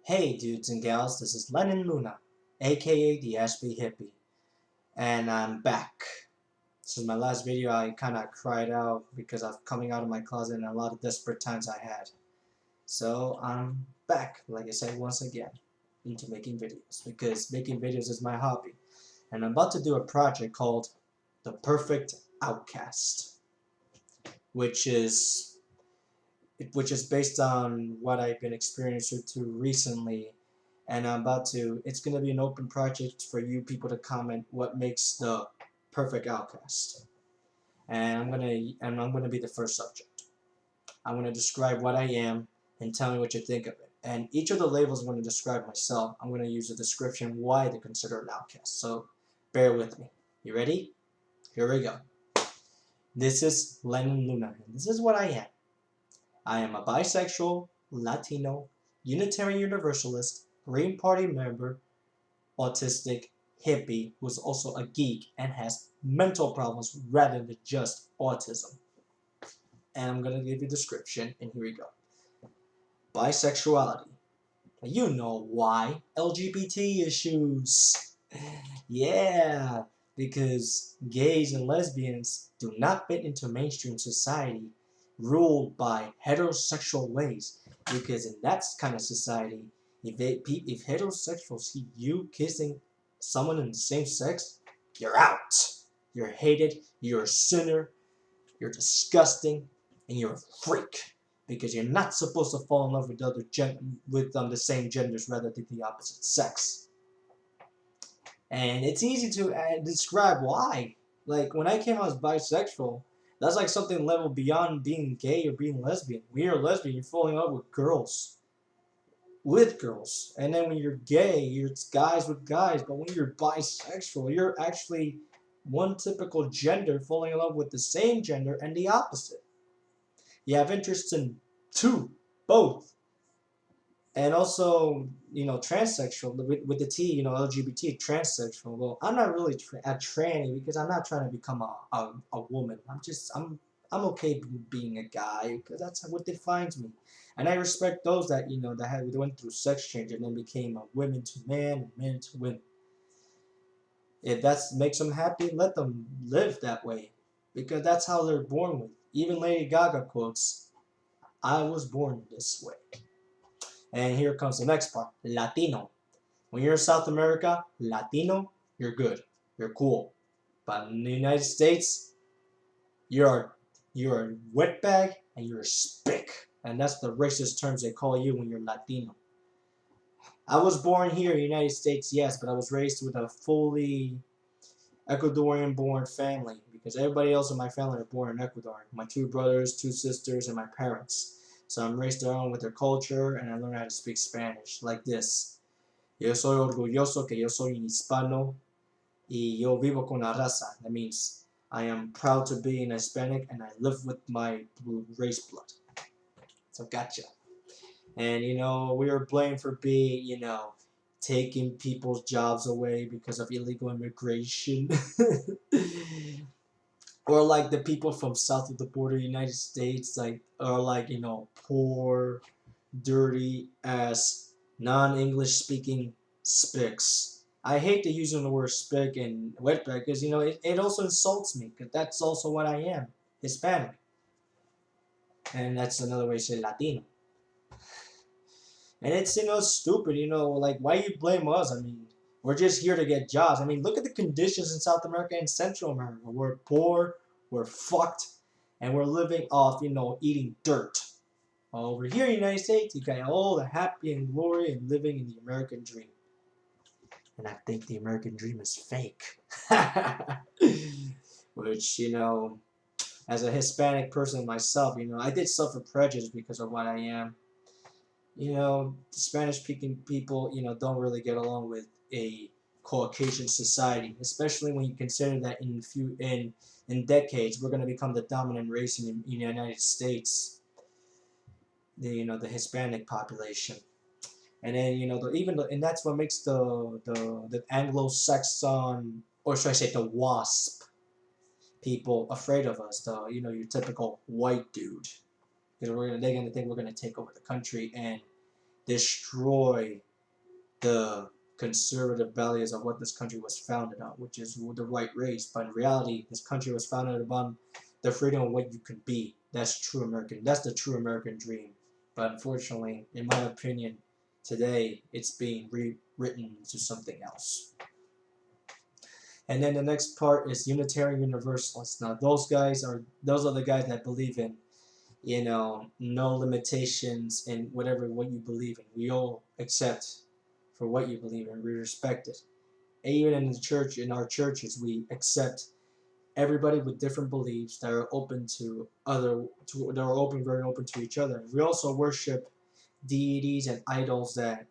Hey dudes and gals, this is Lennon Luna, aka the Ashby Hippie, and I'm back. This is my last video. I kinda cried out because of coming out of my closet and a lot of desperate times I had. So I'm back, like I said, once again, into making videos, because making videos is my hobby. And I'm about to do a project called The Perfect Outcast, which is based on what I've been experiencing too recently. And it's going to be an open project for you people to comment what makes the perfect outcast. And I'm going to be the first subject. I'm going to describe what I am and tell me what you think of it. And each of the labels I'm going to describe myself. I'm going to use a description why they're considered an outcast. So bear with me. You ready? Here we go. This is Lennon Luna, and this is what I am. I am a bisexual, Latino, Unitarian Universalist, Green Party member, autistic, hippie who's also a geek and has mental problems rather than just autism. And I'm going to give you a description, and here we go. Bisexuality. You know why. LGBT issues. Yeah, because gays and lesbians do not fit into mainstream society ruled by heterosexual ways. Because in that kind of society, if heterosexuals see you kissing someone in the same sex, you're out. You're hated. You're a sinner. You're disgusting, and you're a freak. Because you're not supposed to fall in love with the same genders rather than the opposite sex. And it's easy to describe why. Like, when I came out as bisexual, that's like something level beyond being gay or being lesbian. When you're lesbian, you're falling in love with girls. With girls. And then when you're gay, you're guys with guys. But when you're bisexual, you're actually one typical gender falling in love with the same gender and the opposite. You have interests in both. And also, transsexual, with the T, LGBT, transsexual. Well, I'm not really a tranny because I'm not trying to become a woman. I'm okay being a guy because that's what defines me. And I respect those that, that went through sex change and then became a women to man and men to women. If that makes them happy, let them live that way because that's how they're born with. Even Lady Gaga quotes, "I was born this way." And here comes the next part, Latino. When you're in South America, Latino, you're good. You're cool. But in the United States, you're a wetbag and you're a spick. And that's the racist terms they call you when you're Latino. I was born here in the United States, yes, but I was raised with a fully Ecuadorian-born family because everybody else in my family are born in Ecuador. My two brothers, two sisters, and my parents. So I'm raised around with their culture, and I learned how to speak Spanish like this. Yo soy orgulloso que yo soy un hispano y yo vivo con la raza. That means I am proud to be an Hispanic and I live with my race blood. So gotcha. And we were blamed for being, taking people's jobs away because of illegal immigration. Or like the people from south of the border United States, like are like, poor, dirty ass, non-English speaking spicks. I hate to use the word spick and wetback because it also insults me because that's also what I am, Hispanic, and that's another way to say Latino. And it's stupid, like why you blame us? I mean, we're just here to get jobs. I mean, look at the conditions in South America and Central America. We're poor, we're fucked, and we're living off eating dirt. Over here in the United States, you got all the happy and glory and living in the American dream. And I think the American dream is fake. Which, as a Hispanic person myself, I did suffer prejudice because of what I am. Spanish-speaking people, don't really get along with a Caucasian society, especially when you consider that in decades we're going to become the dominant race in the United States. The Hispanic population, and then and that's what makes the Anglo-Saxon, or should I say the WASP people afraid of us. Your typical white dude, because they're gonna think we're gonna take over the country and destroy the conservative values of what this country was founded on, which is the right race. But in reality, this country was founded upon the freedom of what you can be. That's true American. That's the true American dream. But unfortunately, in my opinion, today it's being rewritten into something else. And then the next part is Unitarian Universalists. Now those are the guys that believe in, no limitations in what you believe in. We all accept for what you believe in. We respect it. And even in the church, in our churches, we accept everybody with different beliefs that are open very open to each other. We also worship deities and idols that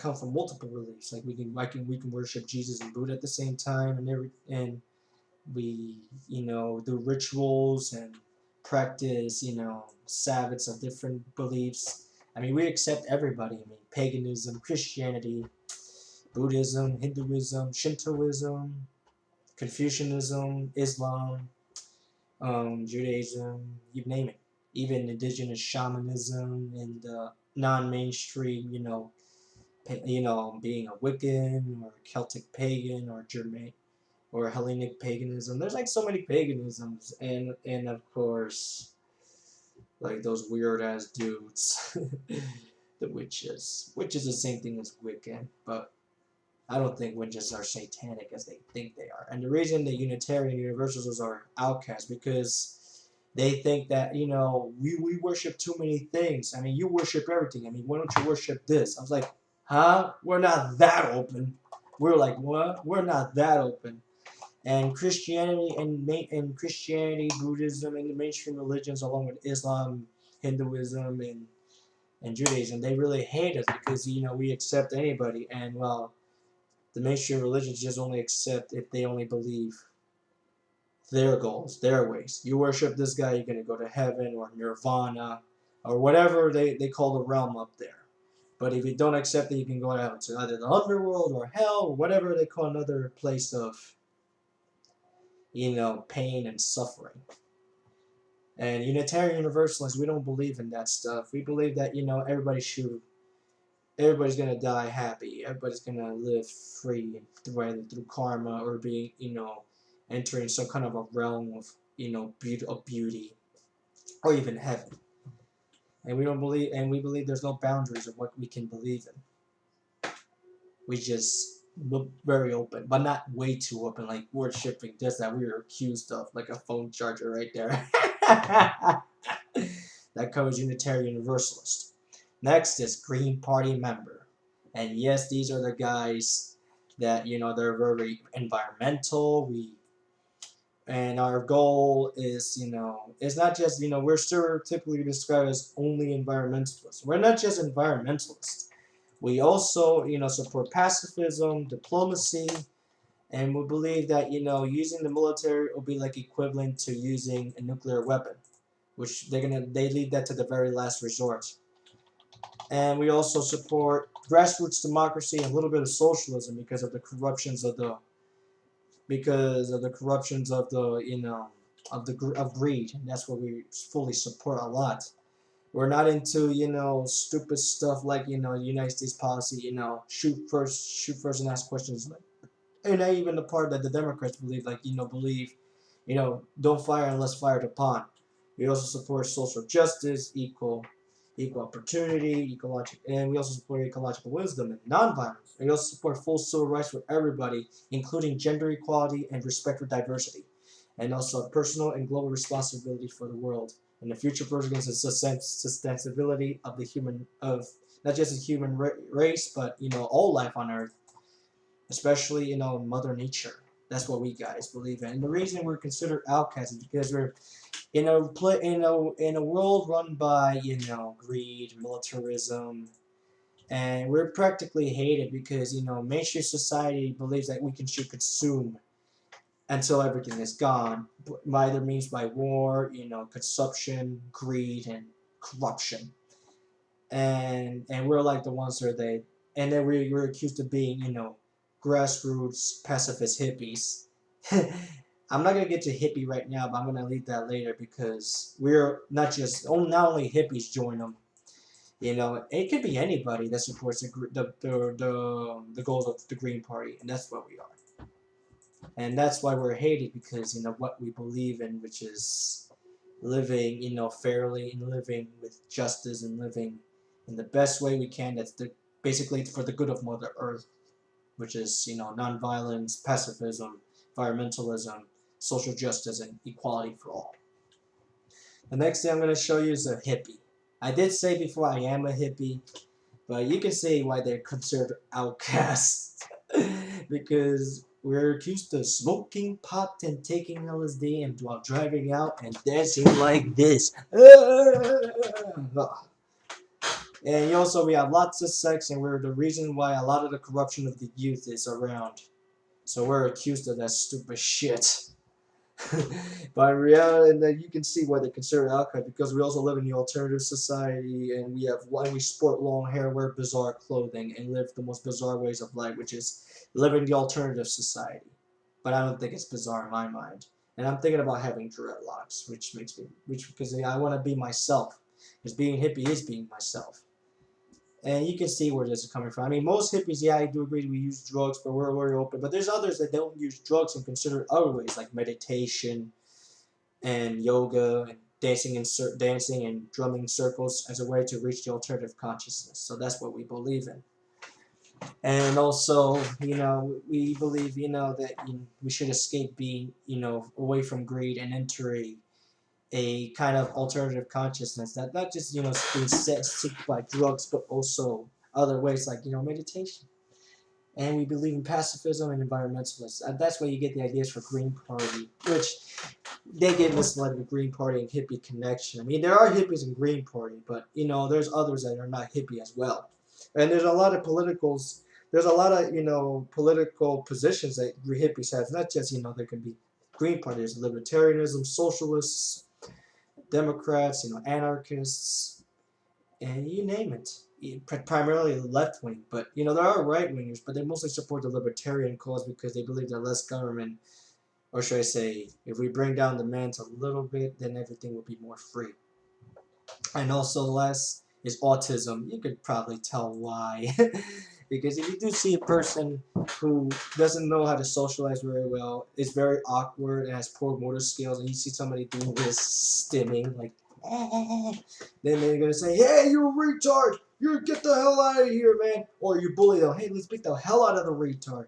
come from multiple beliefs. Like we can worship Jesus and Buddha at the same time, and we do rituals and practice Sabbaths of different beliefs. I mean, we accept everybody. I mean, paganism, Christianity, Buddhism, Hinduism, Shintoism, Confucianism, Islam, Judaism, you name it. Even indigenous shamanism and non-mainstream, being a Wiccan or Celtic pagan or German or Hellenic paganism. There's like so many paganisms, and of course, like those weird ass dudes, the witches, which is the same thing as Wiccan, but I don't think witches are satanic as they think they are. And the reason the Unitarian Universalists are outcasts because they think that we worship too many things. I mean, you worship everything. I mean, why don't you worship this? I was like, huh? We're not that open. We're like, what? We're not that open. And Christianity, Buddhism, and the mainstream religions, along with Islam, Hinduism, and Judaism, they really hate us because we accept anybody, and well, the mainstream religions just only accept if they only believe their goals, their ways. You worship this guy, you're gonna go to heaven or nirvana or whatever they call the realm up there. But if you don't accept it, you can go out to either the underworld or hell or whatever they call another place of pain and suffering. And Unitarian Universalists, we don't believe in that stuff. We believe that, everybody's gonna die happy. Everybody's gonna live free through karma or being, entering some kind of a realm of, beauty or even heaven. And we believe there's no boundaries of what we can believe in. We just look very open, but not way too open, like worshiping just that we were accused of, like a phone charger right there. That covers Unitarian Universalist. Next is Green Party member. And yes, these are the guys that, they're very environmental. And our goal is, it's not just, we're stereotypically described as only environmentalists. We're not just environmentalists. We also, support pacifism, diplomacy, and we believe that, using the military will be like equivalent to using a nuclear weapon, which they leave that to the very last resort. And we also support grassroots democracy and a little bit of socialism because of the corruptions of the of greed, and that's what we fully support a lot. We're not into stupid stuff like United States policy, shoot first and ask questions, and even the part that the Democrats believe, like don't fire unless fired upon. We also support social justice, equal opportunity, and we also support ecological wisdom and nonviolence. We also support full civil rights for everybody, including gender equality and respect for diversity, and also personal and global responsibility for the world and the future against the sustainability of not just the human race, but all life on Earth, especially Mother Nature. That's what we guys believe in. And the reason we're considered outcasts is because we're in a world run by greed, militarism, and we're practically hated because mainstream society believes that we should consume until everything is gone, by either means by war, consumption, greed, and corruption, and we're like the ones that and then we're accused of being grassroots pacifist hippies. I'm not gonna get to hippie right now, but I'm gonna leave that later because we're not only hippies join them. It could be anybody that supports the goals of the Green Party, and that's what we are. And that's why we're hated, because what we believe in, which is living fairly, and living with justice, and living in the best way we can. That's basically for the good of Mother Earth, which is nonviolence, pacifism, environmentalism, social justice, and equality for all. The next thing I'm going to show you is a hippie. I did say before I am a hippie, but you can see why they're considered outcasts. Because we're accused of smoking pot and taking LSD and while driving out and dancing like this. And also we have lots of sex, and we're the reason why a lot of the corruption of the youth is around. So we're accused of that stupid shit. But in reality, and then you can see why they consider outcast, because we also live in the alternative society, and we sport long hair, wear bizarre clothing, and live the most bizarre ways of life, which is living the alternative society. But I don't think it's bizarre in my mind. And I'm thinking about having dreadlocks, because I want to be myself. Because being hippie is being myself. And you can see where this is coming from. I mean, most hippies, yeah, I do agree we use drugs, but we're very open. But there's others that don't use drugs and consider other ways, like meditation and yoga and dancing and drumming circles as a way to reach the alternative consciousness. So that's what we believe in. And also, we believe, that we should escape being, away from greed and enter a kind of alternative consciousness that not just being set by drugs, but also other ways like meditation. And we believe in pacifism and environmentalists. And that's where you get the ideas for Green Party, which they get misled with Green Party and hippie connection. I mean, there are hippies in Green Party, but there's others that are not hippie as well. And there's a lot of political positions that hippies have. Not just there can be Green Party. There's libertarianism, socialists, Democrats, anarchists, and you name it. Primarily left wing, but there are right wingers, but they mostly support the libertarian cause because they believe that less government, or should I say, if we bring down demands a little bit, then everything will be more free. And also less is autism. You could probably tell why. Because if you do see a person who doesn't know how to socialize very well, is very awkward and has poor motor skills, and you see somebody doing this stimming, like, then they're going to say, hey, you retard! You get the hell out of here, man! Or you bully them, hey, let's beat the hell out of the retard.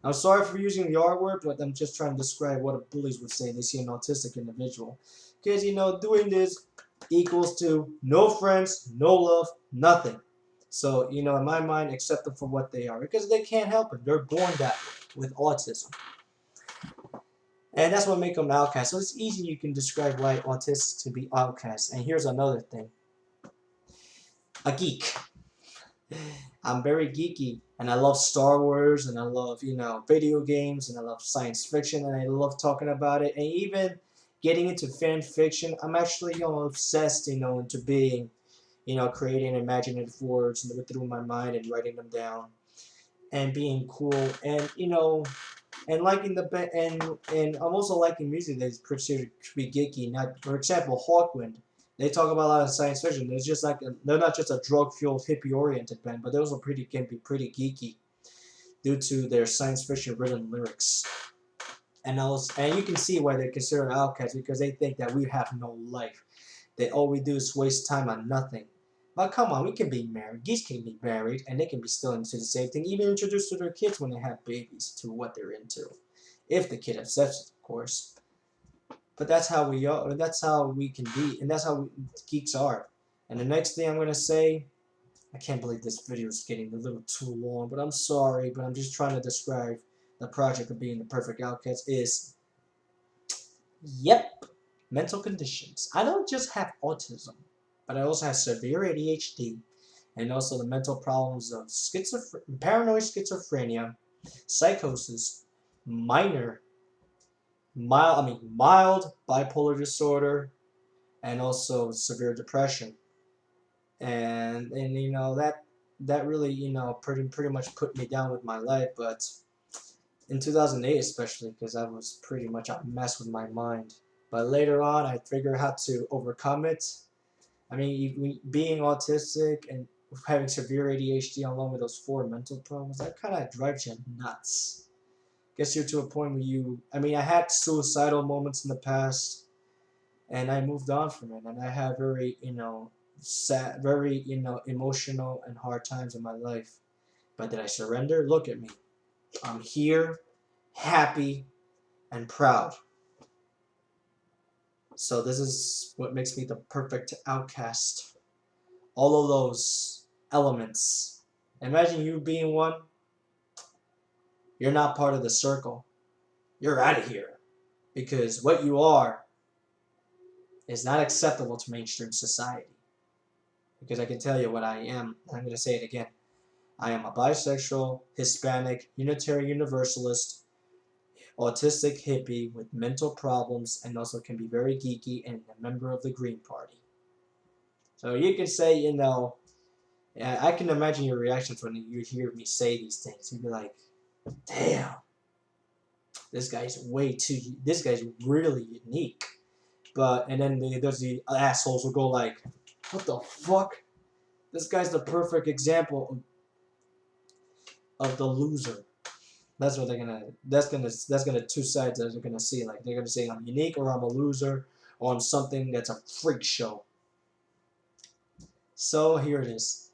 I'm sorry for using the R word, but I'm just trying to describe what bullies would say if they see an autistic individual. Because, doing this equals to no friends, no love, nothing. So, in my mind, accept them for what they are. Because they can't help it. They're born that way, with autism. And that's what makes them outcasts. So it's easy, you can describe why autists can be outcasts. And here's another thing. A geek. I'm very geeky, and I love Star Wars, and I love, video games, and I love science fiction, and I love talking about it. And even getting into fan fiction, I'm actually, obsessed, into being, creating imaginative words through my mind and writing them down, and being cool, and, and liking and I'm also liking music that's considered to be geeky. Not, for example, Hawkwind. They talk about a lot of science fiction. They're not just a drug-fueled hippie-oriented band, but they also can be pretty geeky due to their science fiction written lyrics. And you can see why they're considered outcasts, because they think that we have no life. That all we do is waste time on nothing. But come on, we can be married. Geese can be married, and they can be still into the same thing. Even introduced to their kids when they have babies to what they're into, if the kid accepts it, of course. But that's how we are. That's how we can be, and that's how geeks are. And the next thing I'm gonna say, I can't believe this video is getting a little too long, but I'm sorry. But I'm just trying to describe the project of being the perfect outcast. Is yep, mental conditions. I don't just have autism, but I also have severe ADHD, and also the mental problems of paranoid schizophrenia, psychosis, mild bipolar disorder, and also severe depression. And that really pretty much put me down with my life, but in 2008 especially, because I was pretty much a mess with my mind. But later on, I figured out how to overcome it, I mean, being autistic and having severe ADHD along with those four mental problems, that kind of drives you nuts. Gets you to a point where I mean, I had suicidal moments in the past, and I moved on from it, and I have very, sad, very, emotional and hard times in my life. But did I surrender? Look at me. I'm here, happy, and proud. So this is what makes me the perfect outcast. All of those elements. Imagine you being one. You're not part of the circle. You're out of here. Because what you are is not acceptable to mainstream society. Because I can tell you what I am. I'm going to say it again. I am a bisexual, Hispanic, Unitarian Universalist, autistic hippie with mental problems, and also can be very geeky and a member of the Green Party. So you can say, yeah, I can imagine your reactions when you hear me say these things. You'd be like, damn, this guy's really unique. And then there's the assholes who go like, what the fuck? This guy's the perfect example of the loser. That's what that's gonna two sides that they're gonna see. Like they're gonna say I'm unique or I'm a loser or I'm something that's a freak show. So here it is.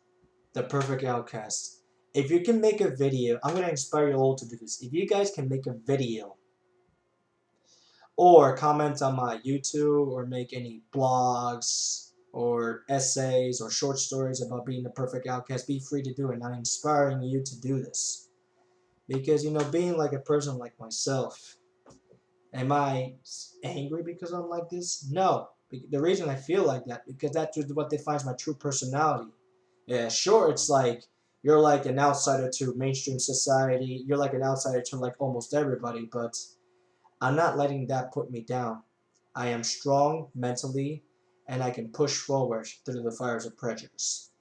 The perfect outcast. If you can make a video, I'm gonna inspire you all to do this. If you guys can make a video or comment on my YouTube or make any blogs or essays or short stories about being the perfect outcast, be free to do it. I'm inspiring you to do this. Because, being like a person like myself, am I angry because I'm like this? No. The reason I feel like that, because that's what defines my true personality. Yeah, sure, it's like you're like an outsider to mainstream society. You're like an outsider to like almost everybody, but I'm not letting that put me down. I am strong mentally, and I can push forward through the fires of prejudice.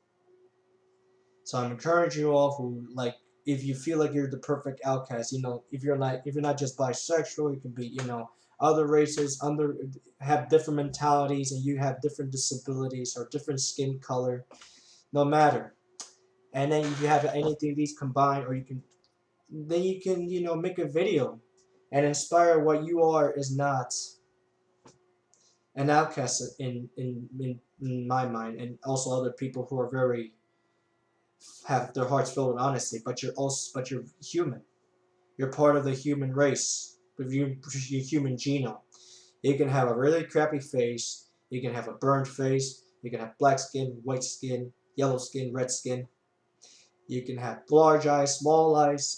So I'm encouraging you all who like, if you feel like you're the perfect outcast, if you're not just bisexual, you can be, other races, have different mentalities, and you have different disabilities or different skin color, no matter. And then if you have anything of these combined, then you can, make a video and inspire what you are is not an outcast in my mind, and also other people who are very have their hearts filled with honesty, but you're human. You're part of the human race, your human genome. You can have a really crappy face, you can have a burned face, you can have black skin, white skin, yellow skin, red skin. You can have large eyes,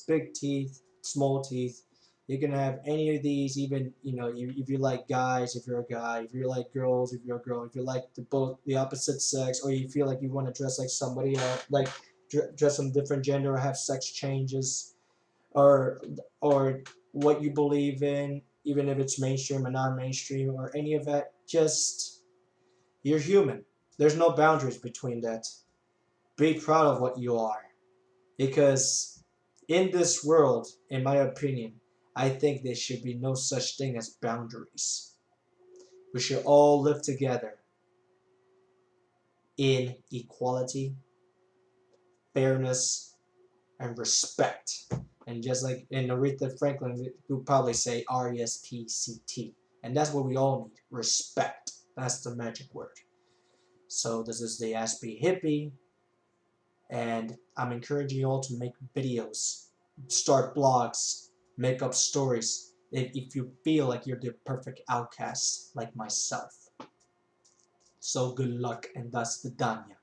big teeth, small teeth. You can have any of these, even, if you like guys, if you're a guy, if you like girls, if you're a girl, if you like the opposite sex, or you feel like you want to dress like somebody else, like dress some different gender or have sex changes, or what you believe in, even if it's mainstream or non-mainstream or any of that, just, you're human. There's no boundaries between that. Be proud of what you are. Because in this world, in my opinion, I think there should be no such thing as boundaries. We should all live together in equality, fairness, and respect. And just like in Aretha Franklin, we'll probably say RESPCT. And that's what we all need, respect. That's the magic word. So this is the Ask Be Hippie, and I'm encouraging you all to make videos, start blogs, make up stories, if you feel like you're the perfect outcast like myself. So good luck, and that's the Danya.